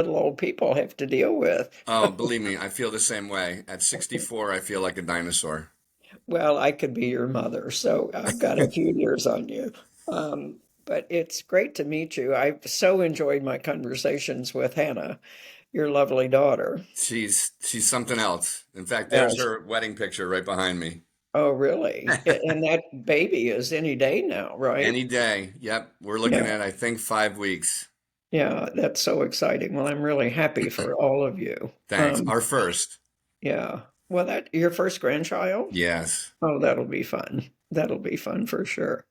little old people have to deal with. Oh, believe me, I feel the same way. At 64, I feel like a dinosaur. Well, I could be your mother, so I've got a few years on you. But it's great to meet you. I've so enjoyed my conversations with Hannah, your lovely daughter. She's something else. In fact, there's Yes. her wedding picture right behind me. Oh, really? And that baby is any day now, right? Any day. Yep, we're looking Yeah. at, I think, 5 weeks. Yeah, that's so exciting. Well, I'm really happy for all of you. Thanks. Our first. Yeah. Well, that your first grandchild? Yes. Oh, that'll be fun. That'll be fun for sure.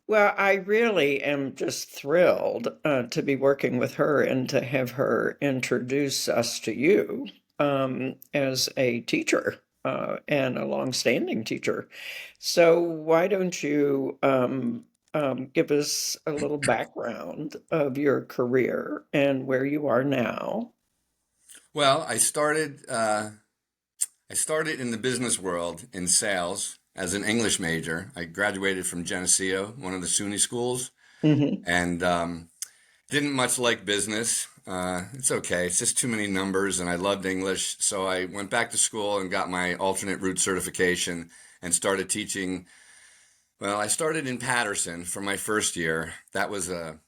Well, I really am just thrilled to be working with her and to have her introduce us to you as a teacher and a longstanding teacher. So, why don't you give us a little background of your career and where you are now? Well, I started in the business world in sales as an English major. I graduated from Geneseo, one of the SUNY schools, Hmm. and didn't much like business. It's okay. It's just too many numbers, and I loved English. So I went back to school and got my alternate route certification and started teaching. Well, I started in Patterson for my first year. That was an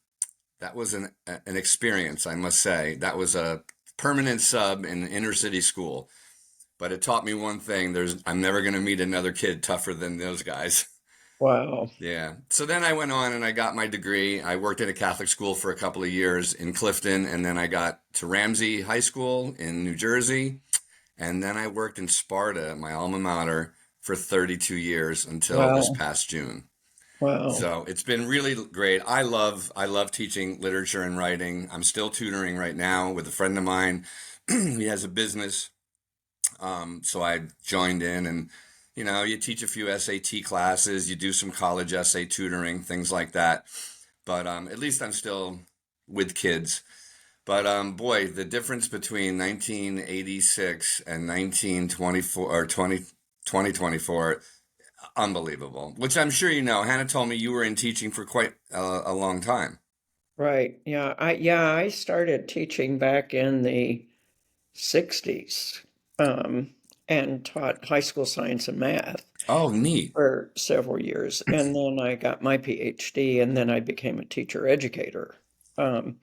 experience, I must say. That was a permanent sub in an inner city school. But it taught me one thing. I'm never going to meet another kid tougher than those guys. Wow. Yeah. So then I went on and I got my degree. I worked at a Catholic school for a couple of years in Clifton, and then I got to Ramsey High School in New Jersey, and then I worked in Sparta, my alma mater, for 32 years until this Wow. past June. Wow. So it's been really great. I love teaching literature and writing. I'm still tutoring right now with a friend of mine. He has a business. So I joined in and, you teach a few SAT classes, you do some college essay tutoring, things like that. But at least I'm still with kids. But boy, the difference between 1986 and 1924 or 2024, unbelievable. Which I'm sure you know. Hannah told me you were in teaching for quite a long time. Right. Yeah, I started teaching back in the 60s, and taught high school science and math Oh, neat. for several years. And then I got my PhD, and then I became a teacher educator. Um,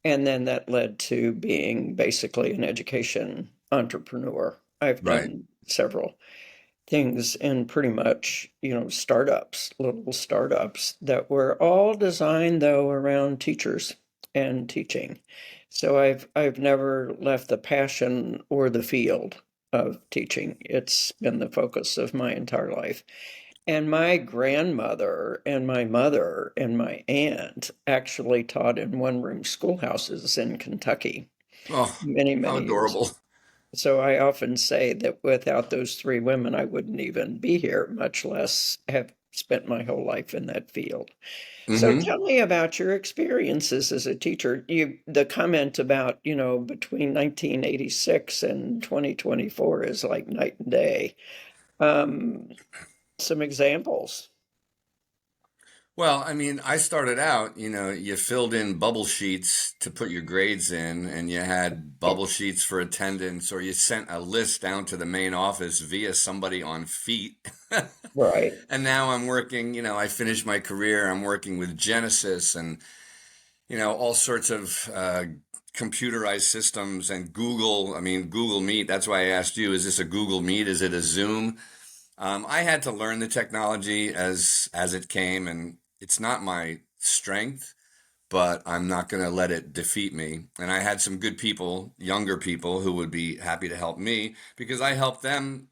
and then that led to being basically an education entrepreneur. I've Right. done several things in pretty much, startups, little startups that were all designed though around teachers and teaching. So I've never left the passion or the field of teaching. It's been the focus of my entire life. And my grandmother and my mother and my aunt actually taught in one-room schoolhouses in Kentucky Oh, many, how many years. adorable. So I often say that without those three women, I wouldn't even be here, much less have spent my whole life in that field. So Hmm. tell me about your experiences as a teacher. The comment about, between 1986 and 2024 is like night and day. Um, some examples. Well, I mean, I started out, you filled in bubble sheets to put your grades in, and you had bubble sheets for attendance, or you sent a list down to the main office via somebody on feet. Right. And now I'm working, I finished my career, I'm working with Genesis and, all sorts of computerized systems and Google. I mean, Google Meet. That's why I asked you, is this a Google Meet? Is it a Zoom? I had to learn the technology as it came, and it's not my strength, but I'm not going to let it defeat me. And I had some good people, younger people, who would be happy to help me because I helped them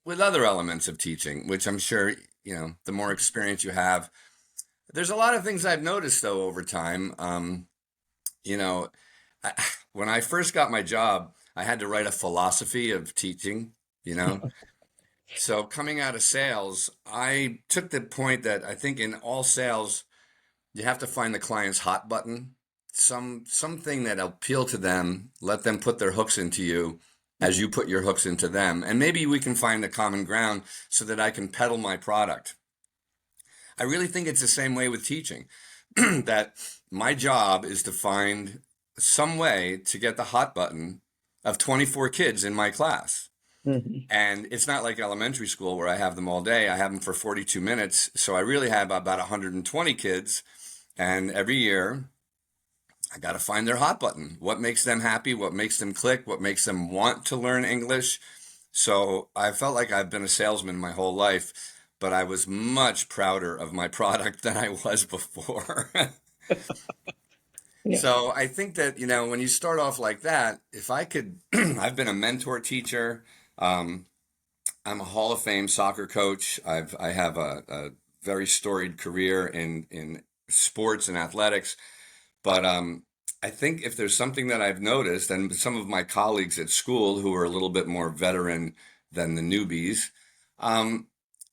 with other elements of teaching, which I'm sure, the more experience you have. There's a lot of things I've noticed though over time. You know, I, when I first got my job, I had to write a philosophy of teaching, you know. So coming out of sales, I took the point that I think in all sales, you have to find the client's hot button, something that appeal to them, let them put their hooks into you as you put your hooks into them. And maybe we can find a common ground so that I can peddle my product. I really think it's the same way with teaching, that my job is to find some way to get the hot button of 24 kids in my class. Mhm. And it's not like elementary school where I have them all day. I have them for 42 minutes. So I really have about 120 kids. And every year I got to find their hot button. What makes them happy? What makes them click? What makes them want to learn English? So I felt like I've been a salesman my whole life, but I was much prouder of my product than I was before. Yeah. So I think that, when you start off like that, if I could, I've been a mentor teacher. Um, I'm a Hall of Fame soccer coach. I have a very storied career in sports and athletics. But I think if there's something that I've noticed, and some of my colleagues at school who are a little bit more veteran than the newbies, um,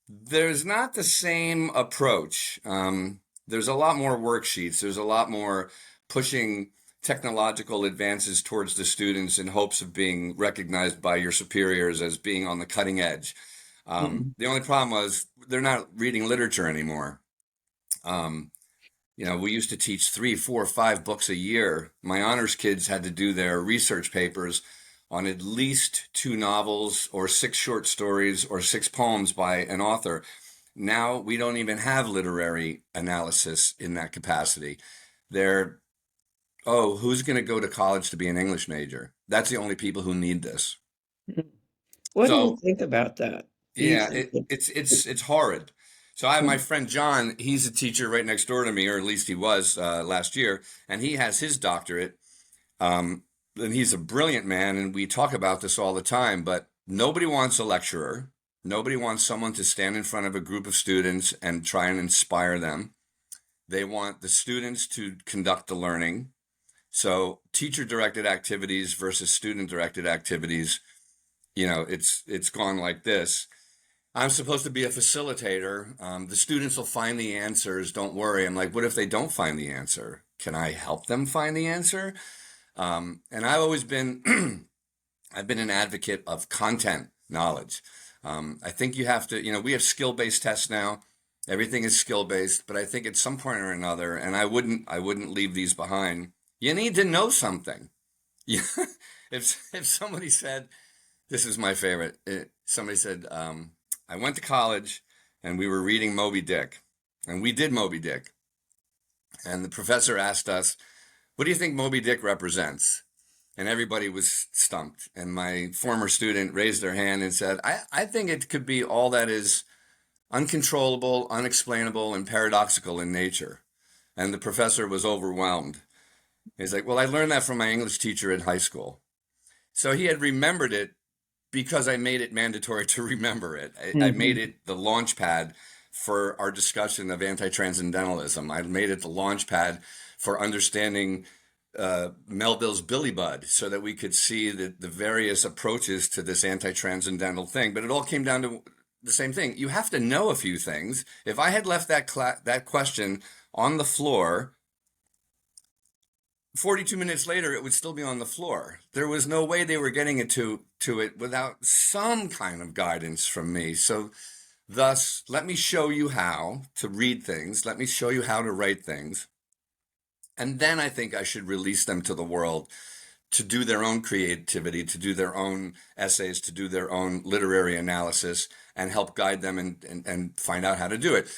there's not the same approach. There's a lot more worksheets. There's a lot more pushing technological advances towards the students in hopes of being recognized by your superiors as being on the cutting edge. Mhm. The only problem was they're not reading literature anymore. Um, we used to teach 3, 4, 5 books a year. My honors kids had to do their research papers on at least 2 novels or 6 short stories or 6 poems by an author. Now we don't even have literary analysis in that capacity. They're, oh, who's going to go to college to be an English major? That's the only people who need this. Mhm. What do you So think about that? Do you yeah, think that it's horrid. So I have my friend John. He's a teacher right next door to me, or at least he was last year, and he has his doctorate. Um, and he's a brilliant man, and we talk about this all the time. But nobody wants a lecturer. Nobody wants someone to stand in front of a group of students and try and inspire them. They want the students to conduct the learning. So teacher-directed activities versus student-directed activities. It's gone like this. I'm supposed to be a facilitator. The students will find the answers. Don't worry. I'm like, what if they don't find the answer? Can I help them find the answer? And I've always been, I've been an advocate of content knowledge. I think you have to, we have skill-based tests now. Everything is skill-based, but I think at some point or another, and I wouldn't leave these behind. You need to know something. Yeah. If somebody said, this is my favorite. Somebody said, I went to college and we were reading Moby Dick. And we did Moby Dick. And the professor asked us, what do you think Moby Dick represents? And everybody was stumped. And my former student raised their hand and said, I think it could be all that is uncontrollable, unexplainable, and paradoxical in nature. And the professor was overwhelmed. He's like, well, I learned that from my English teacher in high school. So he had remembered it because I made it mandatory to remember it. I made Mhm. it the launch pad for our discussion of anti-transcendentalism. I made it the launch pad for understanding Melville's Billy Budd so that we could see the various approaches to this anti-transcendental thing. But it all came down to the same thing. You have to know a few things. If I had left that question on the floor, 42 minutes later, it would still be on the floor. There was no way they were getting it to it without some kind of guidance from me. So, thus, let me show you how to read things. Let me show you how to write things. And then I think I should release them to the world to do their own creativity, to do their own essays, to do their own literary analysis, and help guide them and find out how to do it.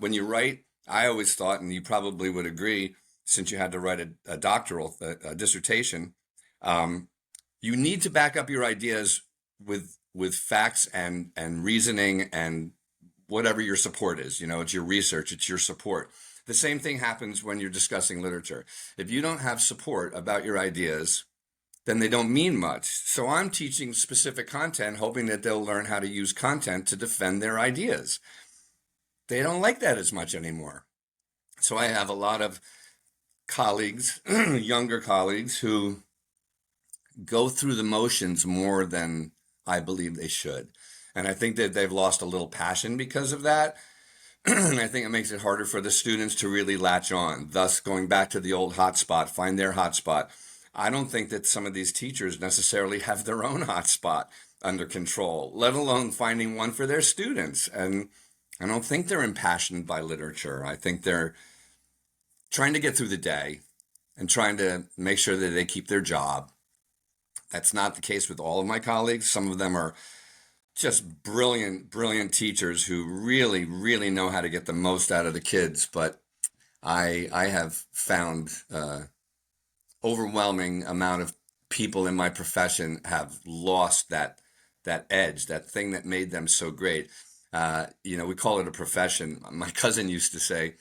When you write, I always thought, and you probably would agree, since you had to write a doctoral a dissertation, um, you need to back up your ideas with facts and reasoning and whatever your support is. It's your research, it's your support. The same thing happens when you're discussing literature. If you don't have support about your ideas, then they don't mean much. So I'm teaching specific content, hoping that they'll learn how to use content to defend their ideas. They don't like that as much anymore. So I have a lot of colleagues, younger colleagues, who go through the motions more than I believe they should. And I think that they've lost a little passion because of that. And I think it makes it harder for the students to really latch on. Thus, going back to the old hotspot, find their hotspot. I don't think that some of these teachers necessarily have their own hotspot under control, let alone finding one for their students. And I don't think they're impassioned by literature. I think they're trying to get through the day. and trying to make sure that they keep their job. That's not the case with all of my colleagues. Some of them are just brilliant, brilliant teachers who really, really know how to get the most out of the kids. But I have found overwhelming amount of people in my profession have lost that edge, that thing that made them so great. We call it a profession. My cousin used to say,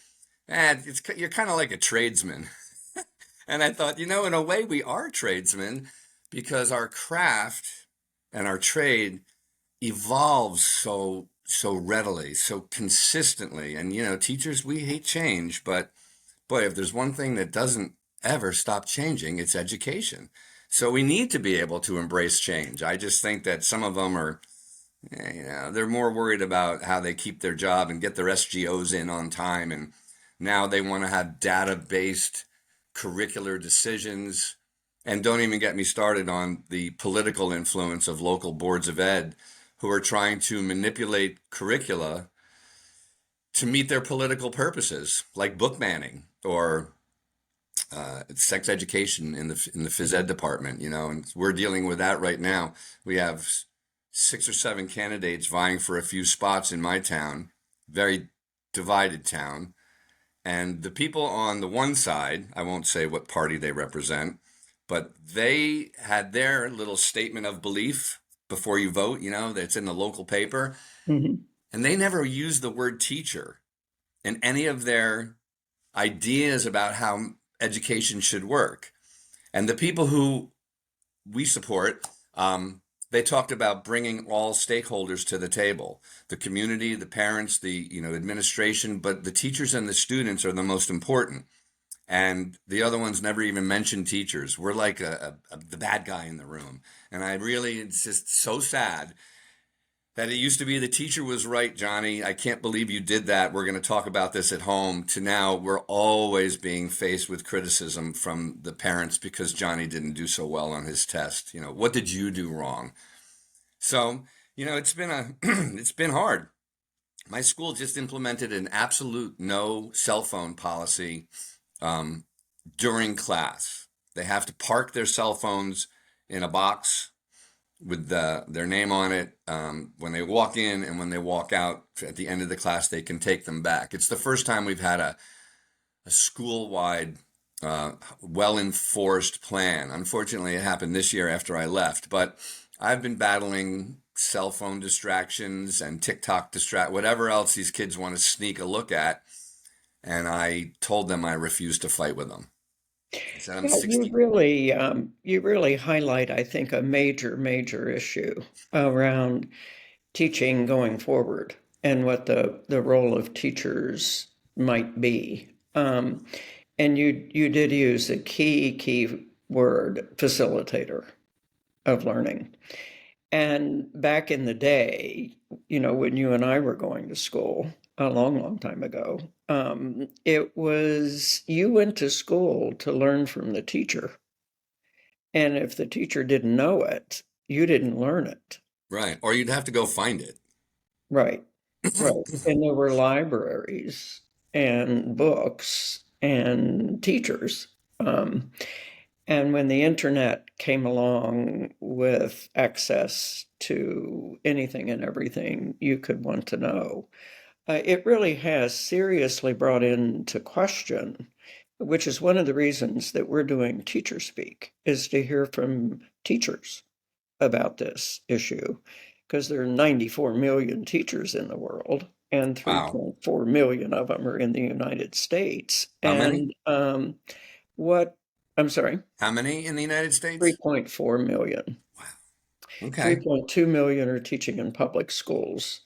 you're kind of like a tradesman. And I thought, in a way, we are tradesmen because our craft and our trade evolves so readily, so consistently. And teachers, we hate change, but boy, if there's one thing that doesn't ever stop changing, it's education. So we need to be able to embrace change. I just think that some of them are, they're more worried about how they keep their job and get their SGOs in on time. And now they want to have data-based curricular decisions. And don't even get me started on the political influence of local boards of ed who are trying to manipulate curricula to meet their political purposes, like book banning or sex education in the phys ed department. And we're dealing with that right now. We have 6 or 7 candidates vying for a few spots in my town, very divided town. And the people on the one side, I won't say what party they represent, but they had their little statement of belief before you vote, that's in the local paper. Mhm. And they never used the word teacher in any of their ideas about how education should work. And the people who we support, they talked about bringing all stakeholders to the table, the community, the parents, the administration, but the teachers and the students are the most important. And the other ones never even mentioned teachers. We're like the bad guy in the room. And it's just so sad that it used to be the teacher was right, Johnny. I can't believe you did that. We're going to talk about this at home. To now, we're always being faced with criticism from the parents because Johnny didn't do so well on his test. What did you do wrong? So, it's been it's been hard. My school just implemented an absolute no cell phone policy um, during class. They have to park their cell phones in a box with their name on it when they walk in, and when they walk out at the end of the class, they can take them back. It's the first time we've had a school-wide, well-enforced plan. Unfortunately, it happened this year after I left, but I've been battling cell phone distractions and TikTok whatever else these kids want to sneak a look at, and I told them I refuse to fight with them. I said, I'm Yeah, 60. you really highlight, I think, a major, major issue around teaching going forward and what the role of teachers might be. And you did use a key word, facilitator of learning. And back in the day, when you and I were going to school a long, long time ago, it was you went to school to learn from the teacher. And if the teacher didn't know it, you didn't learn it. Right. Or you'd have to go find it. Right, right. And there were libraries and books and teachers. Um, and when the internet came along with access to anything and everything you could want to know, it really has seriously brought into question, which is one of the reasons that we're doing TeacherSpeak, is to hear from teachers about this issue, because there are 94 million teachers in the world, and Wow. 3.4 million of them are in the United States. How many? And what, I'm sorry, How many in the United States? 3.4 million. Okay. 3.2 million are teaching in public schools,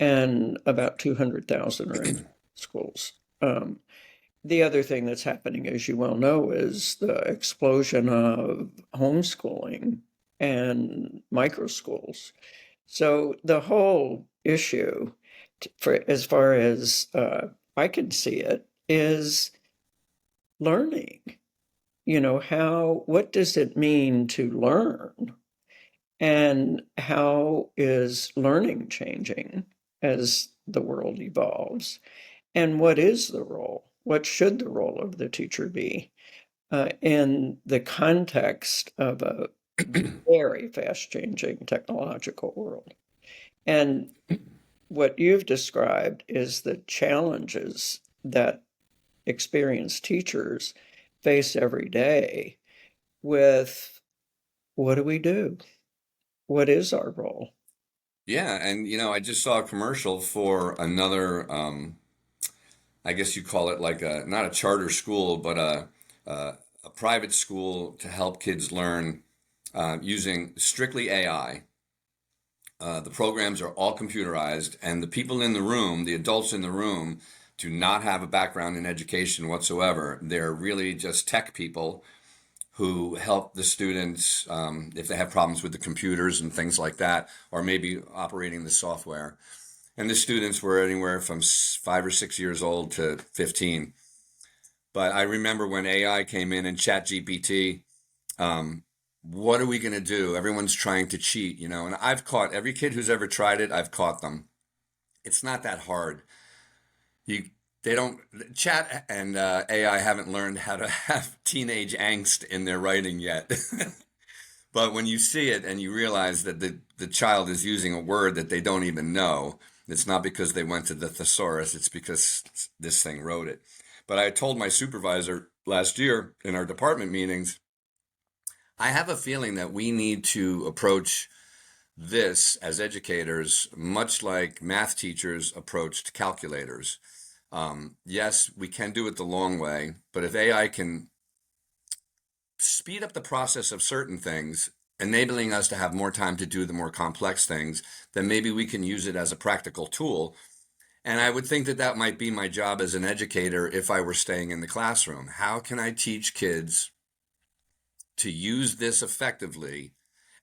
and about 200,000 are in schools. Um, the other thing that's happening, as you well know, is the explosion of homeschooling and micro schools. So the whole issue, for as far as I can see it, is learning. What does it mean to learn? And how is learning changing as the world evolves? And what is the role? What should the role of the teacher be? in the context of a very fast-changing technological world. And what you've described is the challenges that experienced teachers face every day with what do we do? What is our role? Yeah, and I just saw a commercial for another, I guess you call it like a not a charter school, but a private school to help kids learn using strictly AI. The programs are all computerized, and the people in the room, the adults in the room, do not have a background in education whatsoever. They're really just tech people who help the students if they have problems with the computers and things like that, or maybe operating the software. And the students were anywhere from 5 or 6 years old to 15. But I remember when AI came in and ChatGPT, um, what are we going to do? Everyone's trying to cheat, and I've caught every kid who's ever tried it, I've caught them. It's not that hard. You, they don't, chat and AI haven't learned how to have teenage angst in their writing yet. But when you see it and you realize that the child is using a word that they don't even know, it's not because they went to the thesaurus, it's because this thing wrote it. But I told my supervisor last year in our department meetings, I have a feeling that we need to approach this as educators, much like math teachers approached calculators. Yes, we can do it the long way, but if AI can speed up the process of certain things, enabling us to have more time to do the more complex things, then maybe we can use it as a practical tool. And I would think that that might be my job as an educator if I were staying in the classroom. How can I teach kids to use this effectively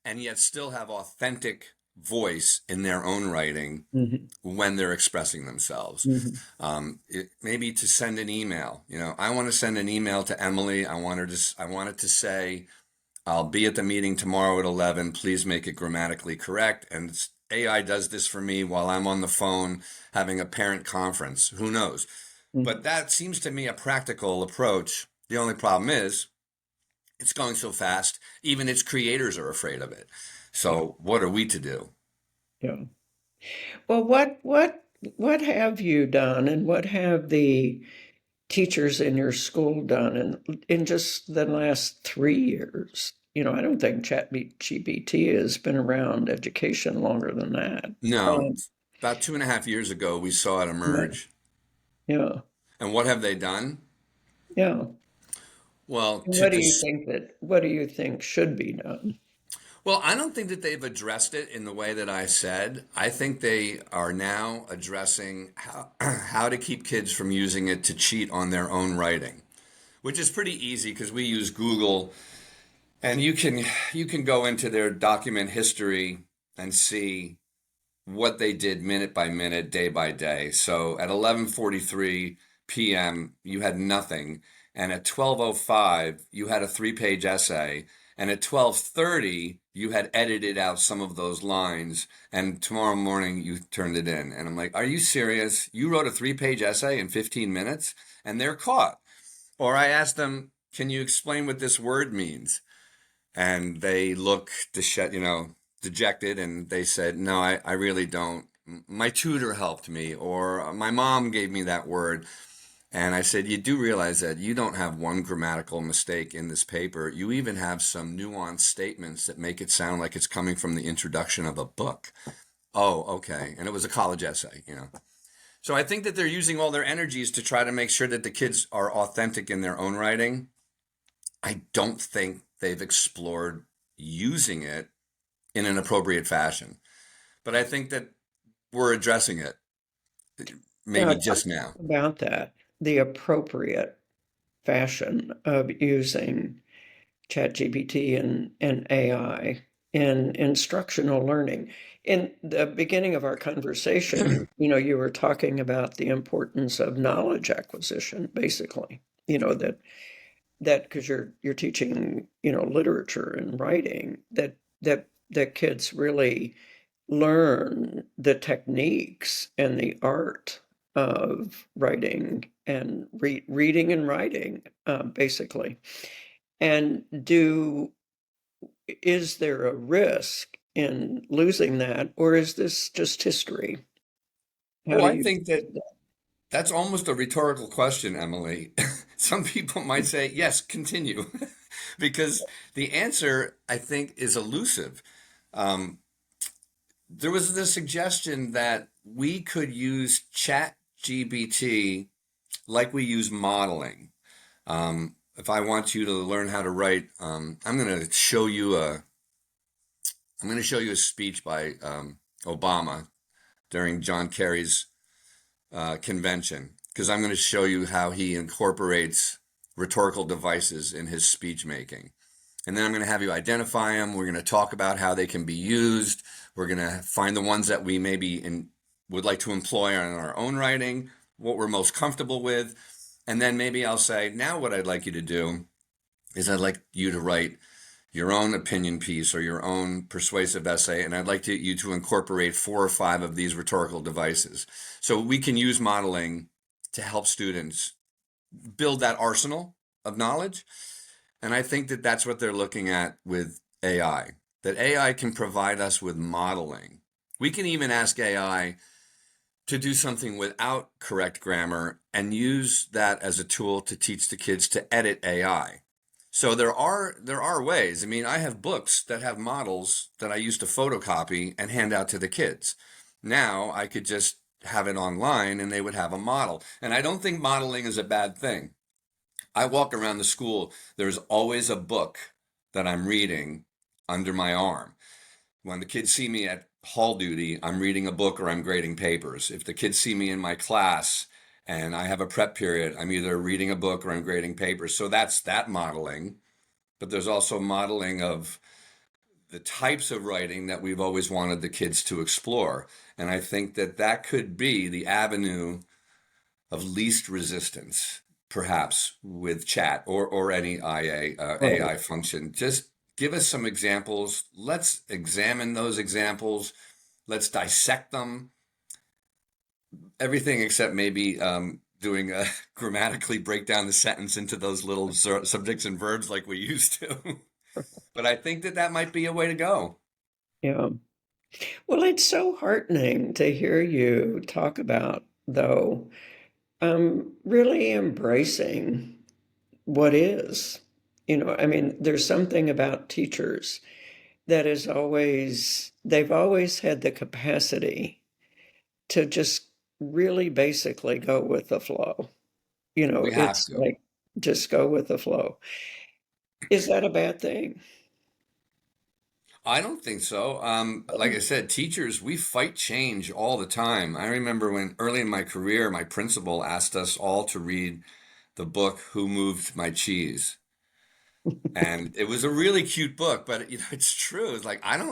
and yet still have authentic voice in their own writing Mhm, when they're expressing themselves? mhm, Maybe to send an email. I want to send an email to Emily. I want it to say, I'll be at the meeting tomorrow at 11. Please make it grammatically correct. And AI does this for me while I'm on the phone having a parent conference. Who knows? But mhm. that seems to me a practical approach. The only problem is it's going so fast, even its creators are afraid of it. Yeah, So, what are we to do? yeah. Well, what have you done, and what have the teachers in your school done in just the last 3 years? I don't think ChatGPT has been around education longer than that. No, Um, about 2.5 years ago, we saw it yeah, emerge. yeah, And what have they done? yeah. Well, And what do you think should be done? I don't think that they've addressed it in the way that I said. I think they are now addressing how to keep kids from using it to cheat on their own writing, which is pretty easy because we use Google and you can go into their document history and see what they did minute by minute, day by day. So at 11:43 p.m., you had nothing, and at 12:05, you had a three-page essay, and at 12:30, you had edited out some of those lines, and tomorrow morning you turned it in. And I'm like, "Are you serious? You wrote a three-page essay in 15 minutes?" And they're caught. Or I asked them, "Can you explain what this word means?" And they look dejected, and they said, no, I really don't. My tutor helped me, or my mom gave me that word. And I said, you do realize that you don't have one grammatical mistake in this paper. You even have some nuanced statements that make it sound like it's coming from the introduction of a book. Oh, okay. And it was a college essay. So I think that they're using all their energies to try to make sure that the kids are authentic in their own writing. I don't think they've explored using it in an appropriate fashion. But I think that we're addressing it Yeah, maybe talk just now. about that, the appropriate fashion of using ChatGPT and AI in instructional learning. In the beginning of our conversation, you were talking about the importance of knowledge acquisition, basically. That because you're teaching, literature and writing, that kids really learn the techniques and the art of writing and reading and writing, basically. And is there a risk in losing that, or is this just history? How Oh, do I you think that see that? that's almost a rhetorical question, Emily. Some people might say, yes, continue, because the answer, I think, is elusive. Um, there was the suggestion that we could use Chat GBT like we use modeling. If I want you to learn how to write, I'm going to show you a speech by Obama during John Kerry's convention, because I'm going to show you how he incorporates rhetorical devices in his speech making. And then I'm going to have you identify them. We're going to talk about how they can be used. We're going to find the ones that we would like to employ in our own writing, what we're most comfortable with. And then maybe I'll say, now what I'd like you to do is I'd like you to write your own opinion piece or your own persuasive essay, and I'd like you to incorporate 4 or 5 of these rhetorical devices. So we can use modeling to help students build that arsenal of knowledge. And I think that that's what they're looking at with AI, that AI can provide us with modeling. We can even ask AI to do something without correct grammar and use that as a tool to teach the kids to edit AI. So there are ways. I mean, I have books that have models that I used to photocopy and hand out to the kids. Now I could just have it online and they would have a model. And I don't think modeling is a bad thing. I walk around the school, there's always a book that I'm reading under my arm. When the kids see me at hall duty, I'm reading a book or I'm grading papers. If the kids see me in my class and I have a prep period, I'm either reading a book or I'm grading papers. So that's that modeling. But there's also modeling of the types of writing that we've always wanted the kids to explore. And I think that that could be the avenue of least resistance, perhaps with chat or any Right. AI function. Just give us some examples. Let's examine those examples. Let's dissect them. Everything except maybe doing a grammatically break down the sentence into those little subjects and verbs like we used to. But I think that that might be a way to go. Yeah. Well, it's so heartening to hear you talk about, though, really embracing what is. I mean, there's something about teachers that they've always had the capacity to just really basically go with the flow. We have It's to. like just go with the flow. Is that a bad thing? I don't think so. Like I said, teachers, we fight change all the time. I remember when early in my career, my principal asked us all to read the book Who Moved My Cheese? And it was a really cute book, but it's true. It's like I'm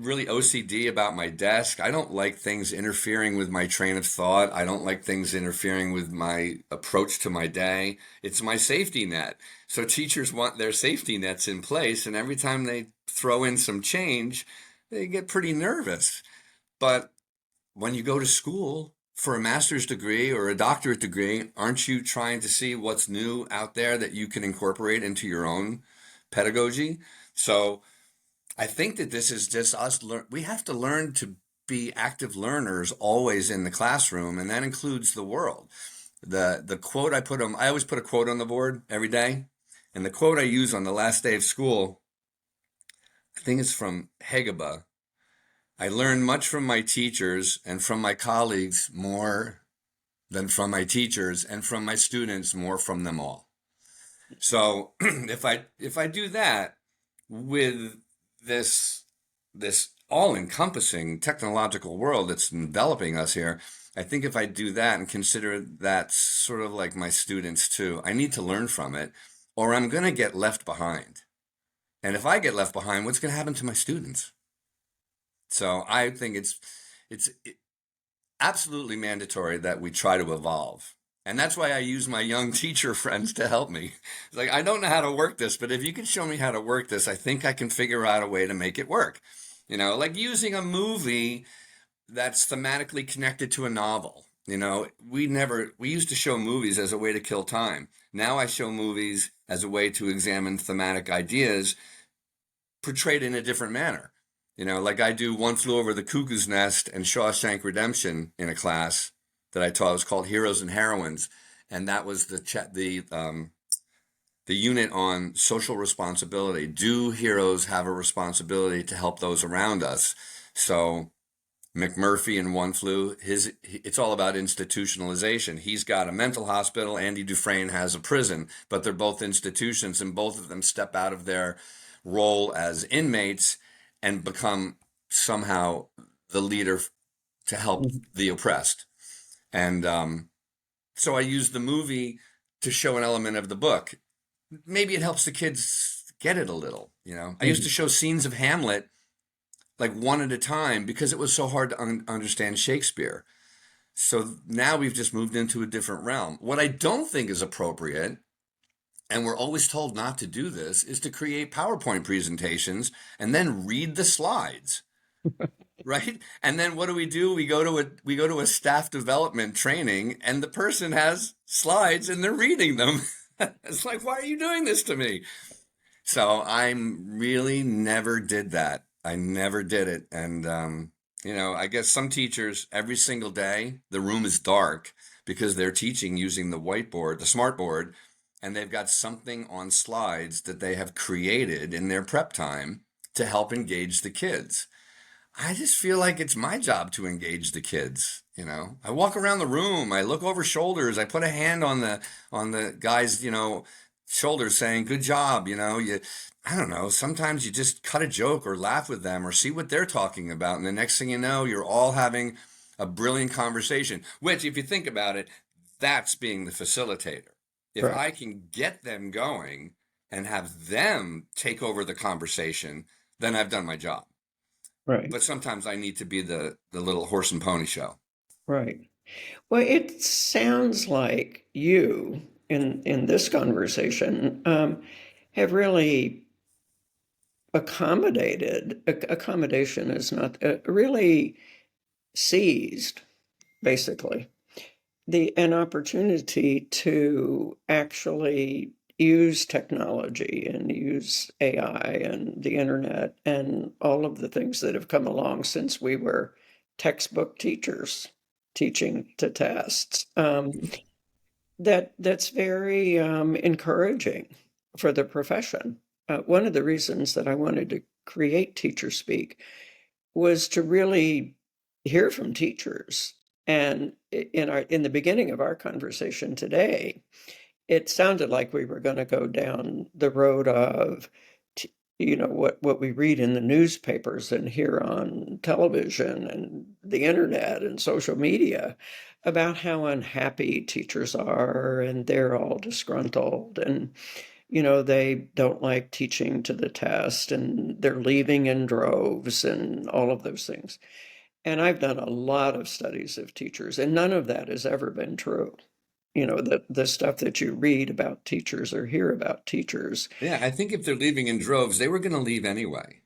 really OCD about my desk. I don't like things interfering with my train of thought. I don't like things interfering with my approach to my day. It's my safety net. So teachers want their safety nets in place, and every time they throw in some change, they get pretty nervous. But when you go to school for a master's degree or a doctorate degree, aren't you trying to see what's new out there that you can incorporate into your own pedagogy? So I think that this is just us we have to learn to be active learners always in the classroom, and that includes the world. The quote I always put a quote on the board every day, and the quote I use on the last day of school, I think it's from Hegeba. I learn much from my teachers and from my colleagues more than from my teachers, and from my students more from them all. So if I do that with this this all-encompassing technological world that's enveloping us here, I think if I do that and consider that sort of like my students too, I need to learn from it, or I'm going to get left behind. And if I get left behind, what's going to happen to my students? So I think it's absolutely mandatory that we try to evolve. And that's why I use my young teacher friends to help me. It's like, I don't know how to work this, but if you can show me how to work this, I think I can figure out a way to make it work. Like using a movie that's thematically connected to a novel. We used to show movies as a way to kill time. Now I show movies as a way to examine thematic ideas portrayed in a different manner. Like I do One Flew Over the Cuckoo's Nest and Shawshank Redemption in a class that I taught. It was called Heroes and Heroines, and that was the unit on social responsibility. Do heroes have a responsibility to help those around us? So McMurphy in One Flew, it's all about institutionalization. He's got a mental hospital. Andy Dufresne has a prison, but they're both institutions, and both of them step out of their role as inmates and become somehow the leader to help Mhm. the oppressed. And so I use the movie to show an element of the book. Maybe it helps the kids get it a little. I used to Mhm. show scenes of Hamlet like one at a time because it was so hard to understand Shakespeare. So now we've just moved into a different realm. What I don't think is appropriate, and we're always told not to do this, is to create PowerPoint presentations and then read the slides, right? And then what do? We go to a staff development training and the person has slides and they're reading them. It's like, why are you doing this to me? So I'm really never did that. I never did it. And, I guess some teachers, every single day, the room is dark because they're teaching using the whiteboard, the smart board, and they've got something on slides that they have created in their prep time to help engage the kids. I just feel like it's my job to engage the kids. I walk around the room, I look over shoulders, I put a hand on the guy's, shoulders saying, "Good job." I don't know, sometimes you just cut a joke or laugh with them or see what they're talking about, and the next thing you know, you're all having a brilliant conversation, which if you think about it, that's being the facilitator. If Right, I can get them going and have them take over the conversation, then I've done my job. right, But sometimes I need to be the little horse and pony show. right. Well, it sounds like you in this conversation have really accommodation is not really seized basically the an opportunity to actually use technology and use AI and the internet and all of the things that have come along since we were textbook teachers teaching to tests. That's very encouraging for the profession. One of the reasons that I wanted to create TeacherSpeak was to really hear from teachers. And in the beginning of our conversation today, it sounded like we were going to go down the road of, what we read in the newspapers and hear on television and the internet and social media about how unhappy teachers are and they're all disgruntled and they don't like teaching to the test and they're leaving in droves and all of those things. And I've done a lot of studies of teachers, and none of that has ever been true. The stuff that you read about teachers or hear about teachers, Yeah, I think if they're leaving in droves, they were going to leave anyway.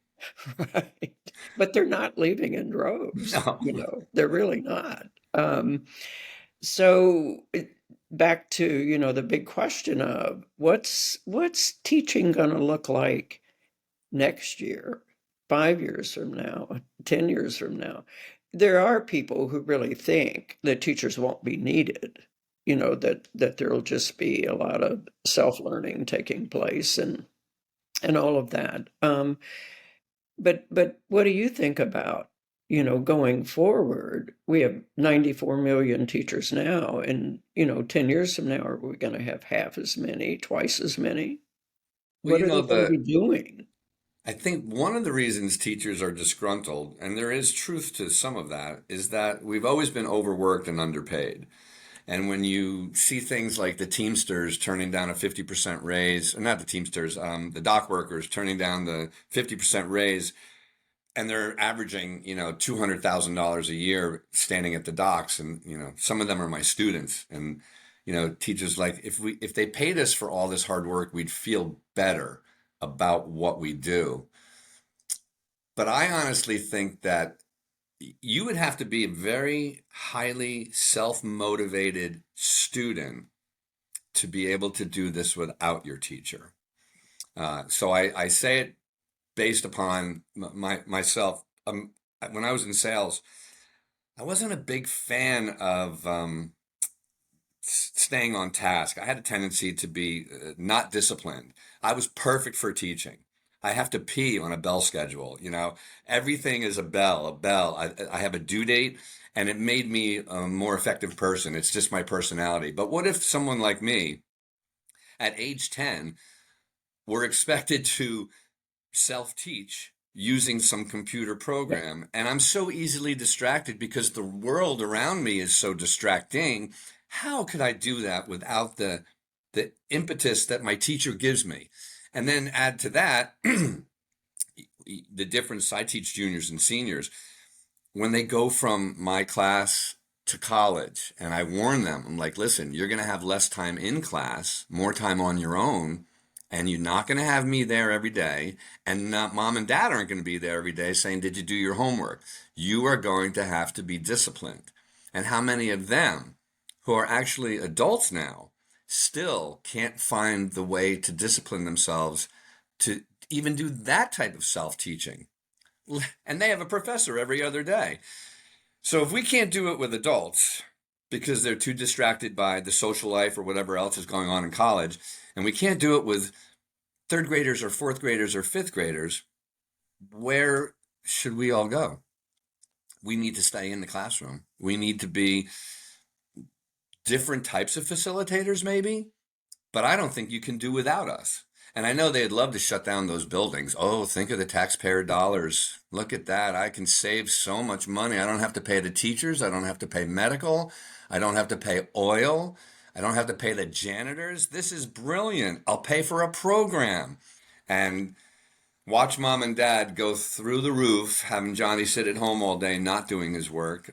right? But they're not leaving in droves, No. they're really not. So back to, the big question of what's teaching going to look like next year, 5 years from now, 10 years from now. There are people who really think that teachers won't be needed, that there'll just be a lot of self-learning taking place and all of that. But what do you think about, going forward? We have 94 million teachers now, and 10 years from now, are we going to have half as many, twice as many? Well, What are they going to be doing? I think one of the reasons teachers are disgruntled, and there is truth to some of that, is that we've always been overworked and underpaid. And when you see things like the Teamsters turning down a 50% raise, or not the Teamsters, the dock workers turning down the 50% raise, and they're averaging, $200,000 a year standing at the docks, and some of them are my students, and teachers like if they paid us for all this hard work, we'd feel better about what we do. But I honestly think that you would have to be a very highly self-motivated student to be able to do this without your teacher. So I say it based upon myself. When I was in sales, I wasn't a big fan of staying on task. I had a tendency to be not disciplined. I was perfect for teaching. I have to pee on a bell schedule. Everything is a bell, a bell. I have a due date, and it made me a more effective person. It's just my personality. But what if someone like me at age 10 were expected to self-teach using some computer Yeah. program, and I'm so easily distracted because the world around me is so distracting? How could I do that without the impetus that my teacher gives me? And then add to that the difference. I teach juniors and seniors. When they go from my class to college, and I warn them, I'm like, listen, you're going to have less time in class, more time on your own, and you're not going to have me there every day, and not, mom and dad aren't going to be there every day saying, did you do your homework? You are going to have to be disciplined. And how many of them who are actually adults now still can't find the way to discipline themselves to even do that type of self-teaching? And they have a professor every other day. So if we can't do it with adults because they're too distracted by the social life or whatever else is going on in college, and we can't do it with third graders or fourth graders or fifth graders, where should we all go? We need to stay in the classroom. We need to be different types of facilitators, maybe, but I don't think you can do without us. And I know they'd love to shut down those buildings. Oh, think of the taxpayer dollars. Look at that. I can save so much money. I don't have to pay the teachers. I don't have to pay medical. I don't have to pay oil. I don't have to pay the janitors. This is brilliant. I'll pay for a program. And watch mom and dad go through the roof, having Johnny sit at home all day, not doing his work.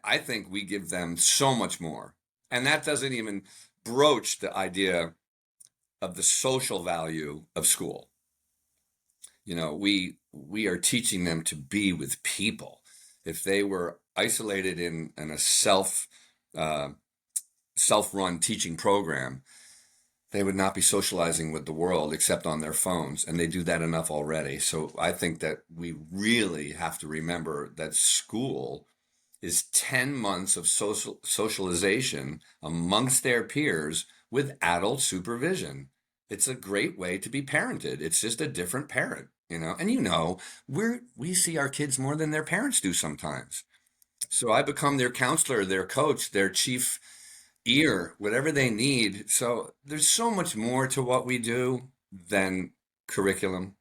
I think we give them so much more. And that doesn't even broach the idea of the social value of school. We are teaching them to be with people. If they were isolated in a uh, self-run teaching program, they would not be socializing with the world except on their phones, and they do that enough already. So I think that we really have to remember that school is 10 months of socialization amongst their peers with adult supervision. It's a great way to be parented. It's just a different parent. And we see our kids more than their parents do sometimes. So I become their counselor, their coach, their chief ear, whatever they need. So there's so much more to what we do than curriculum.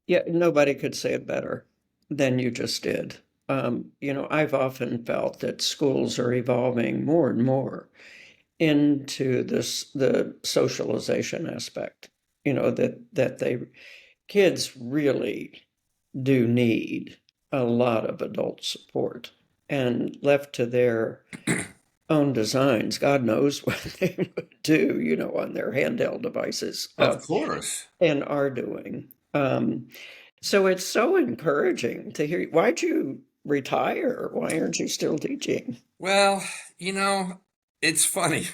Yeah, nobody could say it better than you just did. I've often felt that schools are evolving more and more into the socialization aspect. That they kids really do need a lot of adult support, and left to their own designs, God knows what they would do, on their handheld devices, Of course. and are doing. So it's so encouraging to hear. Why'd you retire? Why aren't you still teaching? Well, you know, it's funny.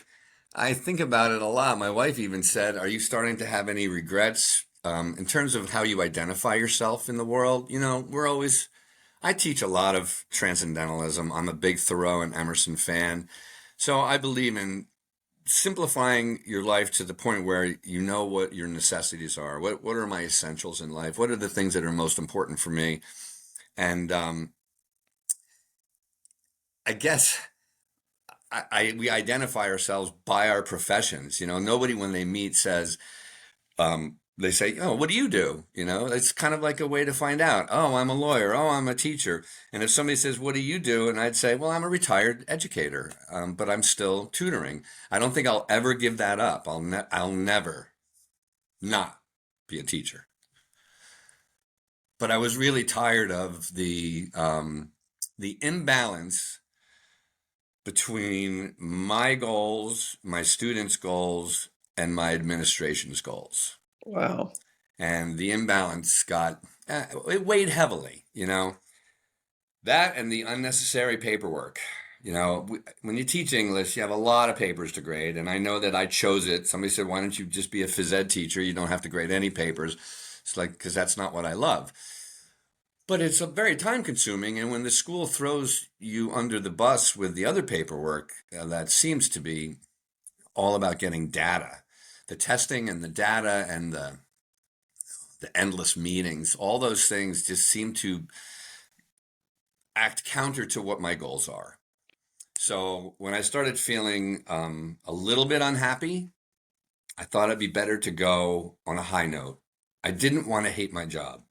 I think about it a lot. My wife even said, are you starting to have any regrets in terms of how you identify yourself in the world? I teach a lot of transcendentalism. I'm a big Thoreau and Emerson fan. So I believe in simplifying your life to the point where you know what your necessities are. What are my essentials in life? What are the things that are most important for me? And I guess we identify ourselves by our professions. Nobody when they meet says, they say, "Oh, what do you do?" It's kind of like a way to find out. Oh, I'm a lawyer. Oh, I'm a teacher. And if somebody says, "What do you do?" and I'd say, "Well, I'm a retired educator, but I'm still tutoring." I don't think I'll ever give that up. I'll never not be a teacher. But I was really tired of the imbalance between my goals, my students' goals, and my administration's goals. Wow. And the imbalance it weighed heavily. That and the unnecessary paperwork. When you teach English, you have a lot of papers to grade, and I know that I chose it. Somebody said, "Why don't you just be a phys ed teacher? You don't have to grade any papers." It's like, because that's not what I love. But it's a very time consuming, and when the school throws you under the bus with the other paperwork, that seems to be all about getting data. The testing and the data and the endless meetings, all those things just seem to act counter to what my goals are. So when I started feeling a little bit unhappy, I thought it'd be better to go on a high note. I didn't want to hate my job.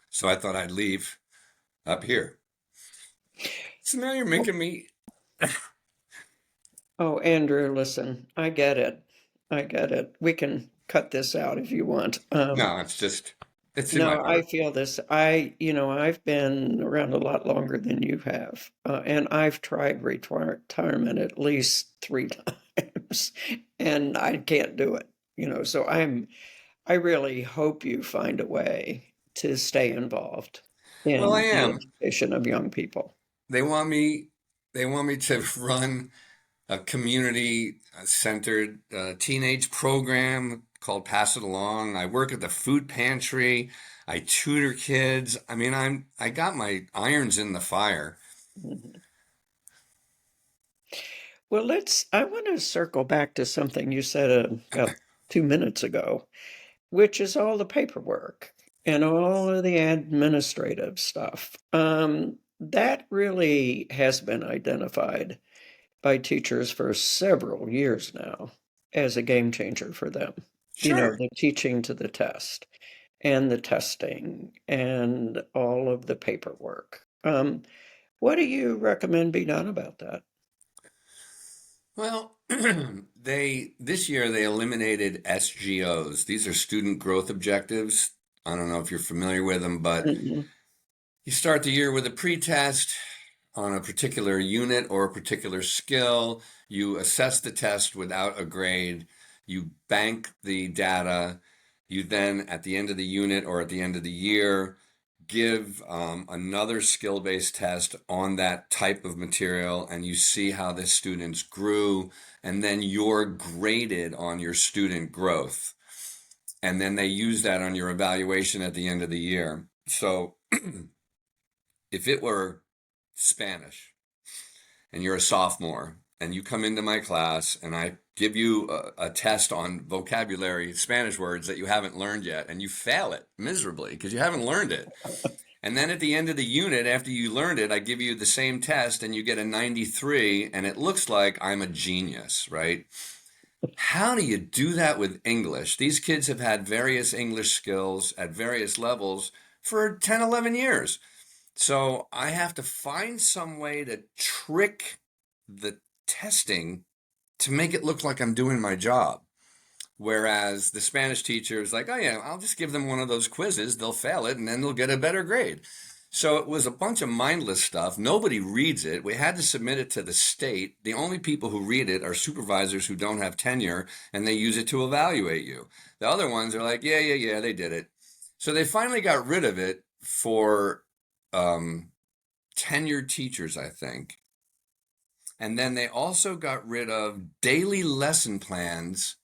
So I thought I'd leave up here. So now you're making me. Oh, Andrew, listen, I get it. I get it. We can cut this out if you want. No, it's in my No, I heart. feel this. I've been around a lot longer than you have, and I've tried retirement at least three times, and I can't do it. So I really hope you find a way to stay involved Well, I in the am. education of young people. They want me, they want me to run a community centered teenage program called Pass It Along. I work at the food pantry. I tutor kids. I mean, I got my irons in the fire. Mhm. Well, I want to circle back to something you said about 2 minutes ago, which is all the paperwork and all of the administrative stuff. That really has been identified by teachers for several years now as a game changer for them. Sure. The teaching to the test and the testing and all of the paperwork. What do you recommend be done about that? Well, they this year they eliminated SGOs. These are student growth objectives. I don't know if you're familiar with them, but Mm-mm. you start the year with a pretest on a particular unit or a particular skill. You assess the test without a grade. You bank the data. You then, at the end of the unit or at the end of the year, give another skill-based test on that type of material, and you see how the students grew, and then you're graded on your student growth. And then they use that on your evaluation at the end of the year. So if it were Spanish and you're a sophomore and you come into my class and I give you a test on vocabulary, Spanish words that you haven't learned yet, and you fail it miserably because you haven't learned it. And then at the end of the unit, after you learned it, I give you the same test and you get a 93, and it looks like I'm a genius, right? How do you do that with English? These kids have had various English skills at various levels for 10, 11 years. So I have to find some way to trick the testing to make it look like I'm doing my job. Whereas the Spanish teacher is like, oh yeah, I'll just give them one of those quizzes, they'll fail it, and then they'll get a better grade. So it was a bunch of mindless stuff. Nobody reads it. We had to submit it to the state. The only people who read it are supervisors who don't have tenure, and they use it to evaluate you. The other ones are like, yeah, yeah, yeah, they did it. So they finally got rid of it for um, tenured teachers, I think. And then they also got rid of daily lesson plans,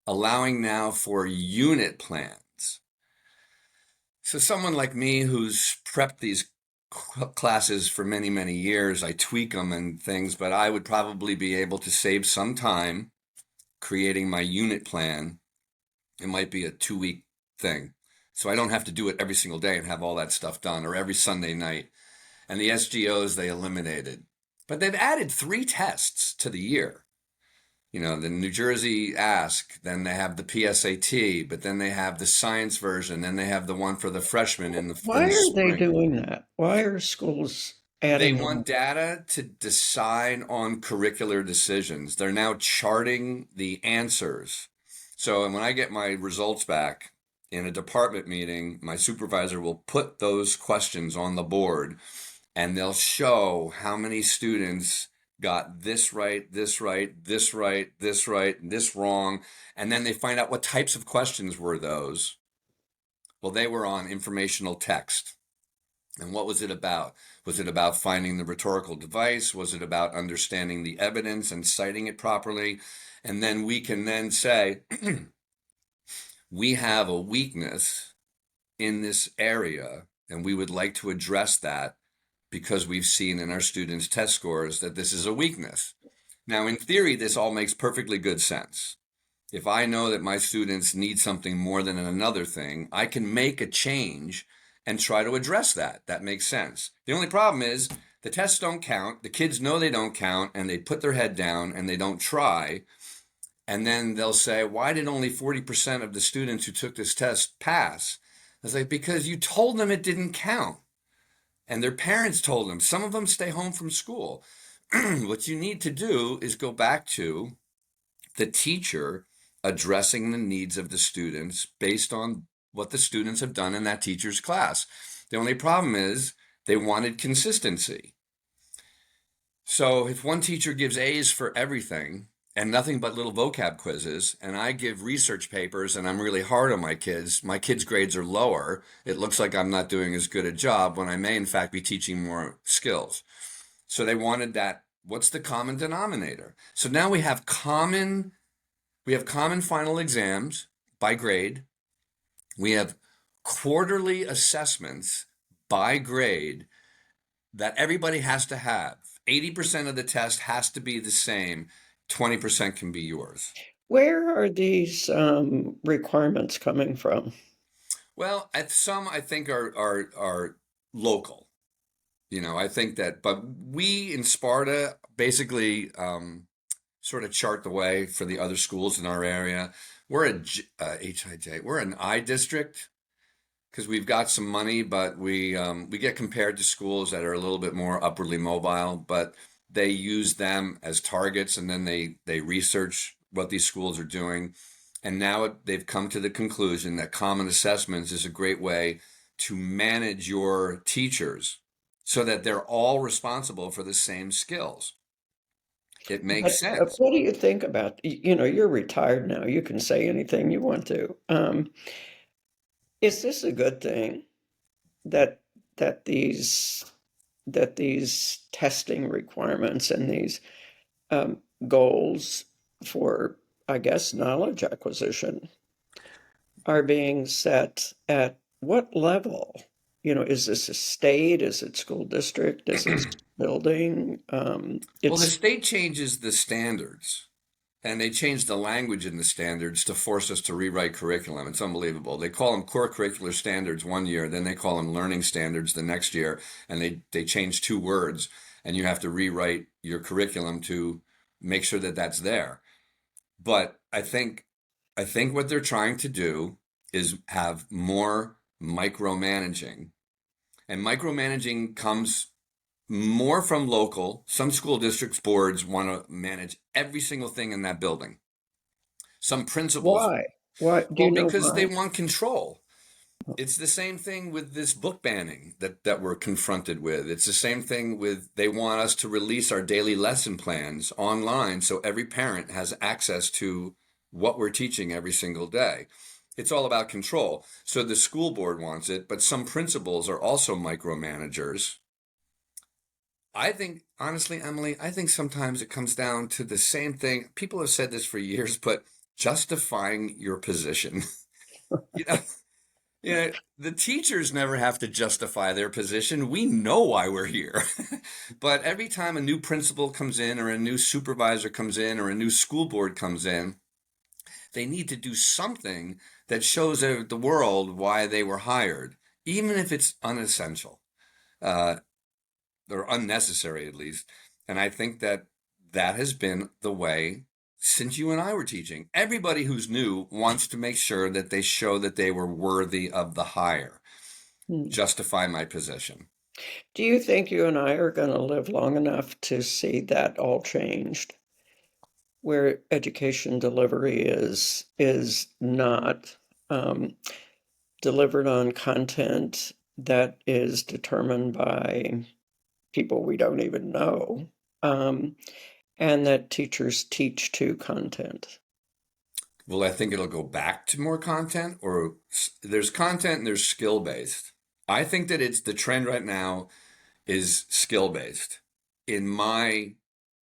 allowing now for unit plans. So someone like me who's prepped these classes for many, many years, I tweak them and things, but I would probably be able to save some time creating my unit plan. It might be a 2 week thing. So I don't have to do it every single day and have all that stuff done or every Sunday night. And the SGOs they eliminated. But they've added 3 tests to the year. The New Jersey Ask, then they have the PSAT, but then they have the science version, then they have the one for the freshmen in Why the are they spring. doing that? Why are schools They adding want them? data to decide on curricular decisions. They're now charting the answers. So when I get my results back in a department meeting, my supervisor will put those questions on the board and they'll show how many students got this right, this right, this right, this right, this wrong. And then they find out what types of questions were those. Well, they were on informational text. And what was it about? Was it about finding the rhetorical device? Was it about understanding the evidence and citing it properly? And then we can then say, we have a weakness in this area, and we would like to address that because we've seen in our students' test scores that this is a weakness. Now, in theory, this all makes perfectly good sense. If I know that my students need something more than another thing, I can make a change and try to address that. That makes sense. The only problem is the tests don't count. The kids know they don't count and they put their head down and they don't try. And then they'll say, why did only 40% of the students who took this test pass? I was like, because you told them it didn't count. And their parents told them. Some of them stay home from school. What you need to do is go back to the teacher addressing the needs of the students based on what the students have done in that teacher's class. The only problem is they wanted consistency. So if one teacher gives A's for everything and nothing but little vocab quizzes, and I give research papers and I'm really hard on my kids' grades are lower. It looks like I'm not doing as good a job when I may, in fact, be teaching more skills. So they wanted that. What's the common denominator? So now we have common final exams by grade. We have quarterly assessments by grade that everybody has to have. 80% of the test has to be the same. 20% can be yours. Where are these requirements coming from? Well, at some I think are local. I think that, but we in Sparta basically sort of chart the way for the other schools in our area. We're a HIJ. We're an I district because we've got some money, but we get compared to schools that are a little bit more upwardly mobile, but they use them as targets, and then they research what these schools are doing, and now they've come to the conclusion that common assessments is a great way to manage your teachers so that they're all responsible for the same skills. It makes But sense. what do you think about, you're retired now, you can say anything you want to. Is this a good thing that that these that these testing requirements and these goals for, I guess, knowledge acquisition are being set at what level? Is this a state? Is it school district? Is it building? Well, the It's state changes the standards. And they changed the language in the standards to force us to rewrite curriculum. It's unbelievable. They call them core curricular standards one year, then they call them learning standards the next year, and they change two words, and you have to rewrite your curriculum to make sure that that's there. But I think what they're trying to do is have more micromanaging. And micromanaging comes more from local. Some school districts boards want to manage every single thing in that building. Some principals, why? Why? Do well, you know because they why? want control. It's the same thing with this book banning that we're confronted with. It's the same thing with they want us to release our daily lesson plans online so every parent has access to what we're teaching every single day. It's all about control. So the school board wants it, but some principals are also micromanagers. I think, honestly, Emily, I think sometimes it comes down to the same thing. People have said this for years, but justifying your position. You know, the teachers never have to justify their position. We know why we're here. But every time a new principal comes in, or a new supervisor comes in, or a new school board comes in, they need to do something that shows the world why they were hired, even if it's unessential. Uh, or unnecessary at least. And I think that has been the way since you and I were teaching. Everybody who's new wants to make sure that they show that they were worthy of the hire. Hmm. Justify my position. Do you think you and I are going to live long enough to see that all changed, where education delivery is not delivered on content that is determined by people we don't even know, um, and that teachers teach to content? Well, I think it'll go back to more content, or there's content and there's skill based. I think that it's the trend right now is skill based. In my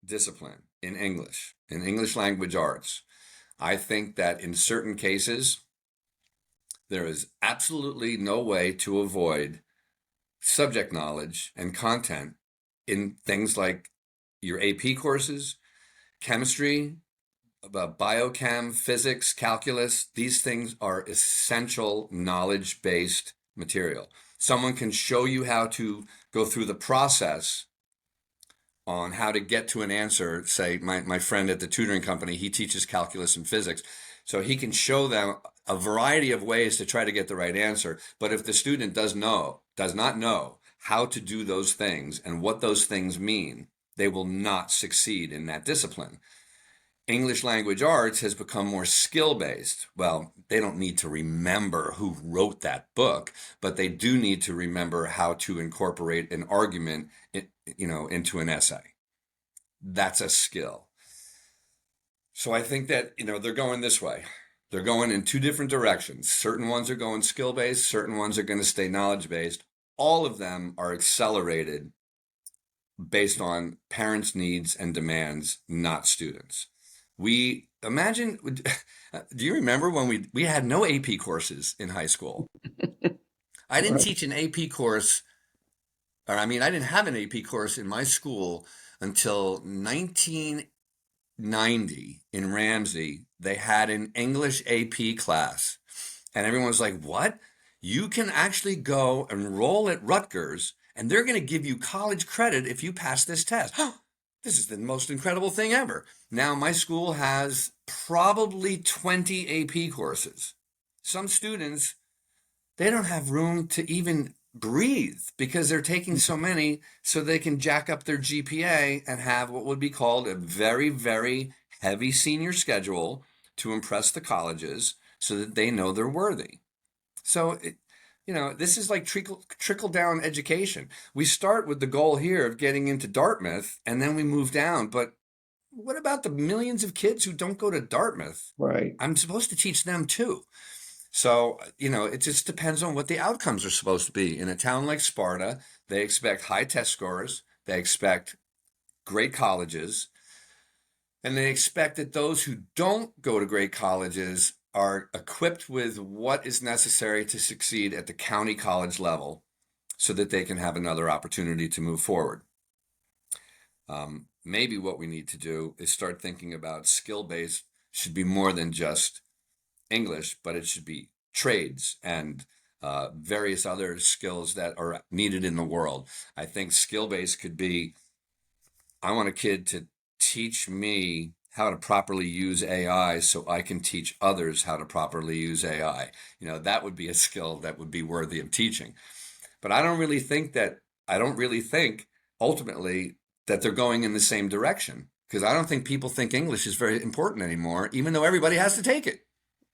discipline, in English language arts, I think that in certain cases, there is absolutely no way to avoid subject knowledge and content in things like your AP courses, chemistry, biochem, physics, calculus. These things are essential knowledge based material. Someone can show you how to go through the process on how to get to an answer. Say, my friend at the tutoring company, he teaches calculus and physics. So he can show them a variety of ways to try to get the right answer. But if the student does not know how to do those things and what those things mean, they will not succeed in that discipline. English language arts has become more skill based. Well, they don't need to remember who wrote that book, but they do need to remember how to incorporate an argument, into an essay. That's a skill. So I think that, they're going this way. They're going in two different directions. Certain ones are going skill based, certain ones are going to stay knowledge based. All of them are accelerated based on parents' needs and demands, not students. We imagine, do you remember when we had no AP courses in high school? I didn't Right. teach an AP course, or I mean, I didn't have an AP course in my school until 1990 in Ramsey. They had an English AP class. And everyone was like, what? You can actually go enroll at Rutgers and they're going to give you college credit if you pass this test. This is the most incredible thing ever. Now, my school has probably 20 AP courses. Some students, they don't have room to even breathe because they're taking so many so they can jack up their GPA and have what would be called a very, very heavy senior schedule to impress the colleges so that they know they're worthy. So, this is like trickle down education. We start with the goal here of getting into Dartmouth and then we move down. But what about the millions of kids who don't go to Dartmouth? Right. I'm supposed to teach them too. So, it just depends on what the outcomes are supposed to be. In a town like Sparta, they expect high test scores, they expect great colleges, and they expect that those who don't go to great colleges are equipped with what is necessary to succeed at the county college level so that they can have another opportunity to move forward. Maybe what we need to do is start thinking about skill based should be more than just English, but it should be trades and various other skills that are needed in the world. I think skill based could be I want a kid to teach me how to properly use AI so I can teach others how to properly use AI. That would be a skill that would be worthy of teaching. But I don't really think ultimately that they're going in the same direction because I don't think people think English is very important anymore, even though everybody has to take it.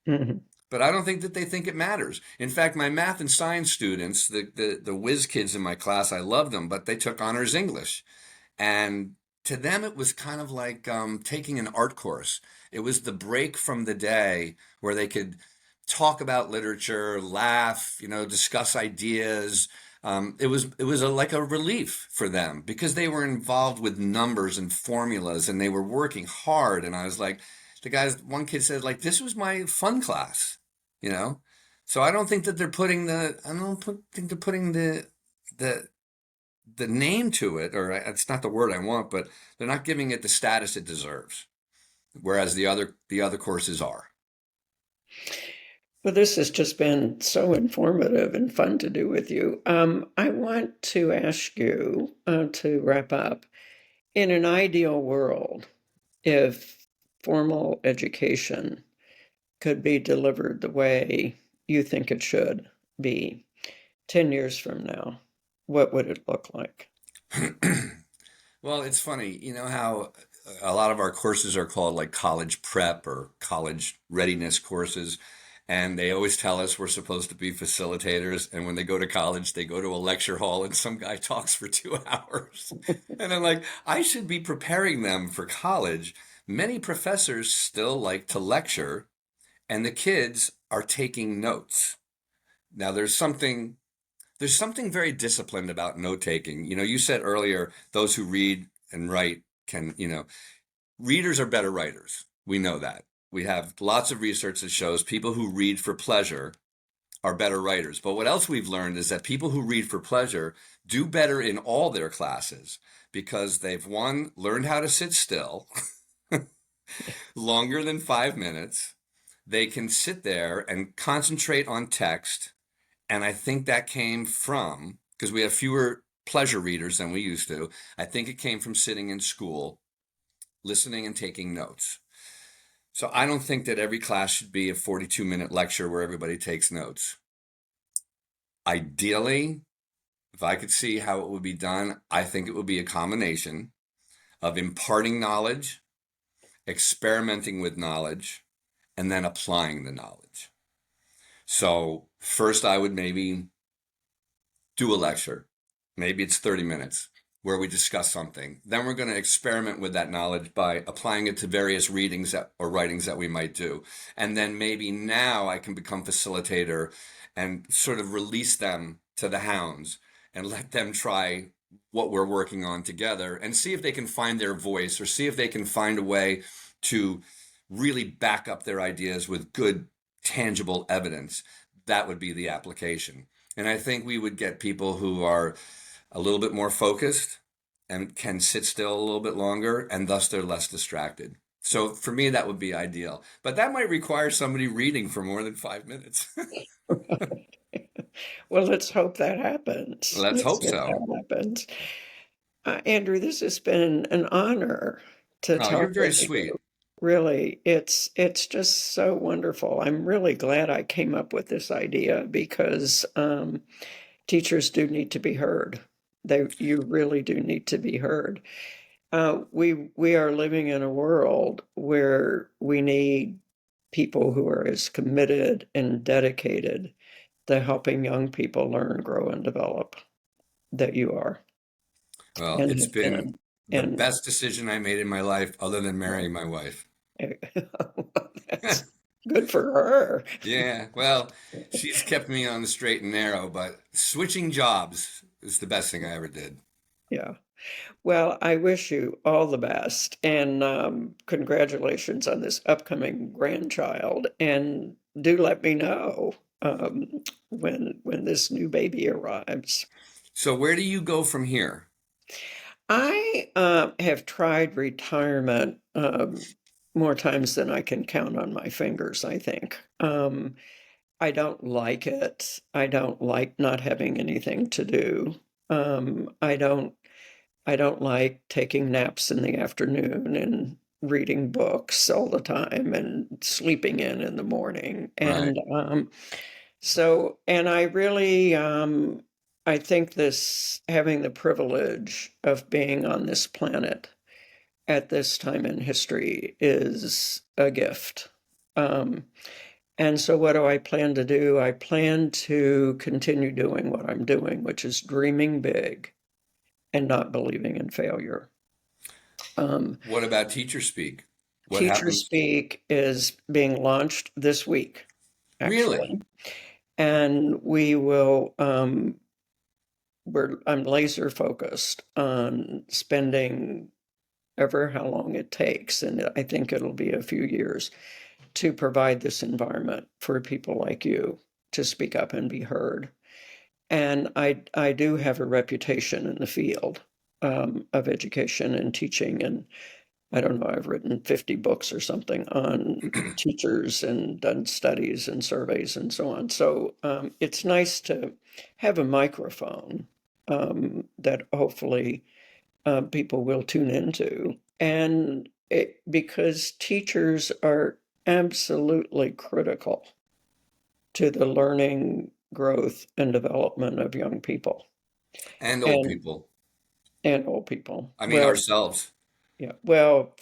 Mhm. But I don't think that they think it matters. In fact, my math and science students, the whiz kids in my class, I loved them, but they took honors English. And to them, it was kind of like taking an art course. It was the break from the day where they could talk about literature, laugh, discuss ideas. It was like a relief for them because they were involved with numbers and formulas and they were working hard. And I was like, one kid said, like, this was my fun class, you know? So I don't think that I don't think they're putting the, the name to it, or it's not the word I want, but they're not giving it the status it deserves. Whereas the other courses are. Well, this has just been so informative and fun to do with you. I want to ask you to wrap up. In an ideal world, if formal education could be delivered the way you think it should be 10 years from now, what would it look like? Well, it's funny, how a lot of our courses are called like college prep or college readiness courses. And they always tell us we're supposed to be facilitators. And when they go to college, they go to a lecture hall and some guy talks for 2 hours. And I'm like, I should be preparing them for college. Many professors still like to lecture, and the kids are taking notes. Now, there's something There's something very disciplined about note taking. You said earlier, those who read and write can, readers are better writers. We know that. We have lots of research that shows people who read for pleasure are better writers. But what else we've learned is that people who read for pleasure do better in all their classes because they've, one, learned how to sit still longer than 5 minutes. They can sit there and concentrate on text. And I think that came from, because we have fewer pleasure readers than we used to, I think it came from sitting in school, listening and taking notes. So I don't think that every class should be a 42-minute lecture where everybody takes notes. Ideally, if I could see how it would be done, I think it would be a combination of imparting knowledge, experimenting with knowledge, and then applying the knowledge. So first I would maybe do a lecture. Maybe it's 30 minutes where we discuss something. Then we're going to experiment with that knowledge by applying it to various readings or writings that we might do. And then maybe now I can become facilitator and sort of release them to the hounds and let them try what we're working on together and see if they can find their voice or see if they can find a way to really back up their ideas with good, tangible evidence. That would be the application. And I think we would get people who are a little bit more focused and can sit still a little bit longer, and thus they're less distracted. So for me, that would be ideal. But that might require somebody reading for more than 5 minutes. Well, let's hope that happens. Let's Let's hope hope so. that happens. Andrew, this has been an honor to Oh, you're talk very with sweet. you. Really, it's just so wonderful. I'm really glad I came up with this idea because teachers do need to be heard. You really do need to be heard. We are living in a world where we need people who are as committed and dedicated to helping young people learn, grow, and develop that you are Well, and it's have been been. the And best decision I made in my life other than marrying my wife. that's good for her. Yeah, well, she's kept me on the straight and narrow, but switching jobs is the best thing I ever did. Yeah. Well, I wish you all the best and congratulations on this upcoming grandchild. And do let me know when this new baby arrives. So where do you go from here? I have tried retirement more times than I can count on my fingers, I think. I don't like it. I don't like not having anything to do. I don't like taking naps in the afternoon and reading books all the time and sleeping in the morning. Right. And I really, I think this having the privilege of being on this planet at this time in history is a gift. Um, and so, what do I plan to do? I plan to continue doing what I'm doing, which is dreaming big and not believing in failure. Um, What about TeacherSpeak? What happens? TeacherSpeak is being launched this week, Really? actually, and we will. I'm laser focused on spending ever how long it takes, and I think it'll be a few years to provide this environment for people like you to speak up and be heard. And I do have a reputation in the field of education and teaching, and I don't know, I've written 50 books or something on teachers and done studies and surveys and so on. So it's nice to have a microphone that hopefully people will tune into. And because teachers are absolutely critical to the learning, growth, and development of young people And old and people. old people. I mean, Well, ourselves. yeah. Well,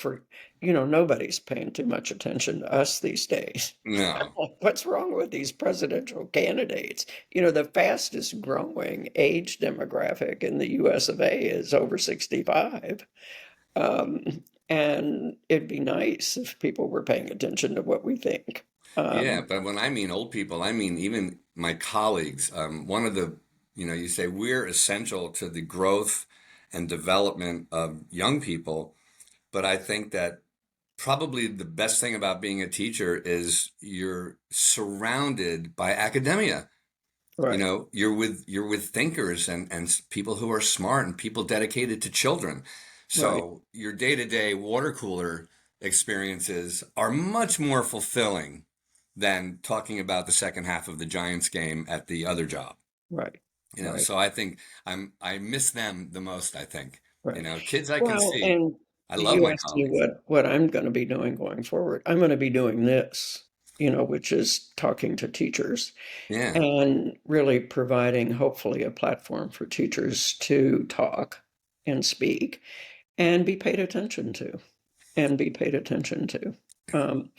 nobody's paying too much attention to us these days. No. What's wrong with these presidential candidates? The fastest growing age demographic in the US of A is over 65. And it'd be nice if people were paying attention to what we think. Yeah, Um, but when I mean old people, I mean even my colleagues. One of the You know, you say we're essential to the growth and development of young people, but I think that probably the best thing about being a teacher is you're surrounded by academia. You Right, know, you're with thinkers and people who are smart and people dedicated to children. right, So your day-to-day water cooler experiences are much more fulfilling than talking about the second half of the Giants game at the other job. right, You know, right, so I think I miss them the most, I think. You right. know, kids I can Well, see. and I love you my asked me colleagues. what I'm going to be doing going forward. I'm going to be doing this, which is talking to teachers Yeah, and really providing hopefully a platform for teachers to talk and speak and be paid attention to and be paid attention to. Um,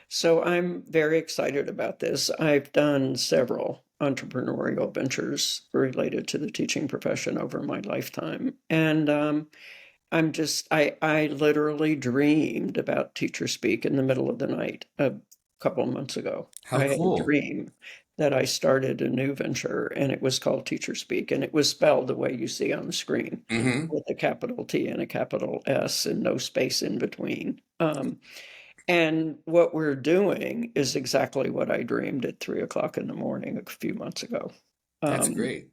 so I'm very excited about this. I've done several entrepreneurial ventures related to the teaching profession over my lifetime. And I literally dreamed about TeacherSpeak in the middle of the night a couple of months ago. how I had a cool. dream that I started a new venture and it was called TeacherSpeak and it was spelled the way you see on the screen Hmm. with a capital T and a capital S and no space in between. And what we're doing is exactly what I dreamed at 3 o'clock in the morning a few months ago. That's Um, great.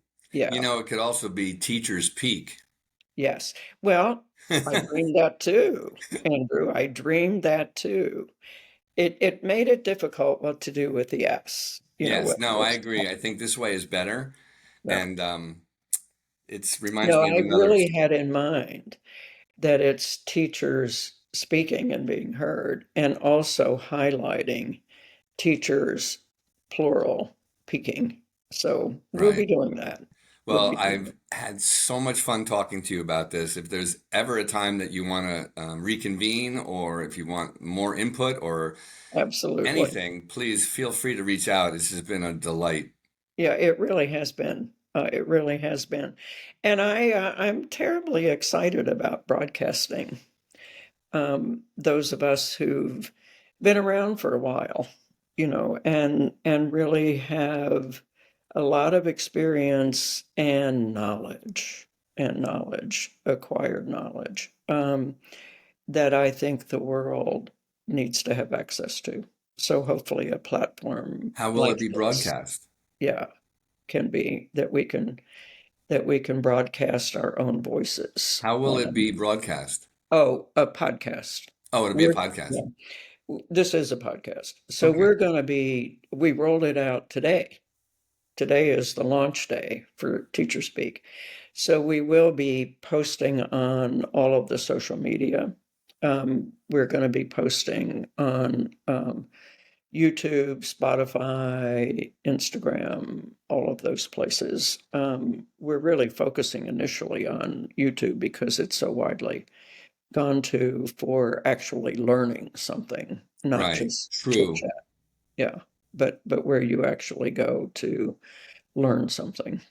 You yeah, know, it could also be teacher's peak. yes. Well, I dreamed that too, Andrew. I dreamed that too. It made it difficult what to do with the S. Yes, What no, I what's agree. I think this way is better. yeah. And it's reminds No, me of I another. really had in mind that it's teachers speaking and being heard, and also highlighting teachers, plural, peaking. So we'll be Right. doing that. We'll Well, be doing I've it. had so much fun talking to you about this. If there's ever a time that you want to reconvene, or if you want more input or Absolutely. anything, please feel free to reach out. This has been a delight. Yeah, it really has been. It really has been. And I'm terribly excited about broadcasting. Those of us who've been around for a while, and really have a lot of experience and knowledge, acquired knowledge, that I think the world needs to have access to. So hopefully a platform How will it like be this, broadcast? yeah, can be that we can broadcast our own voices How will it on, be broadcast? a podcast. Oh, it'll be a We're podcast. yeah, this is a podcast. So Okay. we rolled it out today. Today is the launch day for TeacherSpeak. So we will be posting on all of the social media. We're going to be posting on YouTube, Spotify, Instagram, all of those places. We're really focusing initially on YouTube because it's so widely gone to for actually learning something, not Right. just chit True. chat. Yeah, but where you actually go to learn something.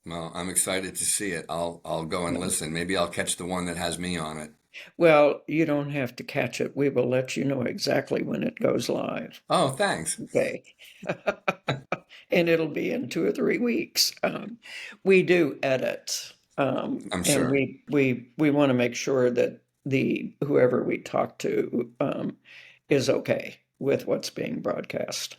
Well, I'm excited to see it. I'll go and Yeah. listen. Maybe I'll catch the one that has me on it. Well, you don't have to catch it. We will let you know exactly when it goes live. Oh, thanks. Okay. And it'll be in 2 or 3 weeks. We do edit, I'm and sure. we want to make sure that the whoever we talk to is okay with what's being broadcast.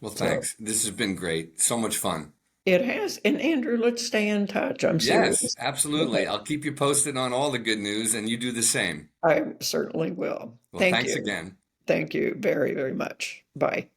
Well, So thanks. This has been great. So much fun. it has. And Andrew, let's stay in touch. I'm Yes, serious. absolutely. Okay. I'll keep you posted on all the good news, and you do the same. I certainly will. Well, Thank thanks you. again. Thank you very, very much. Bye.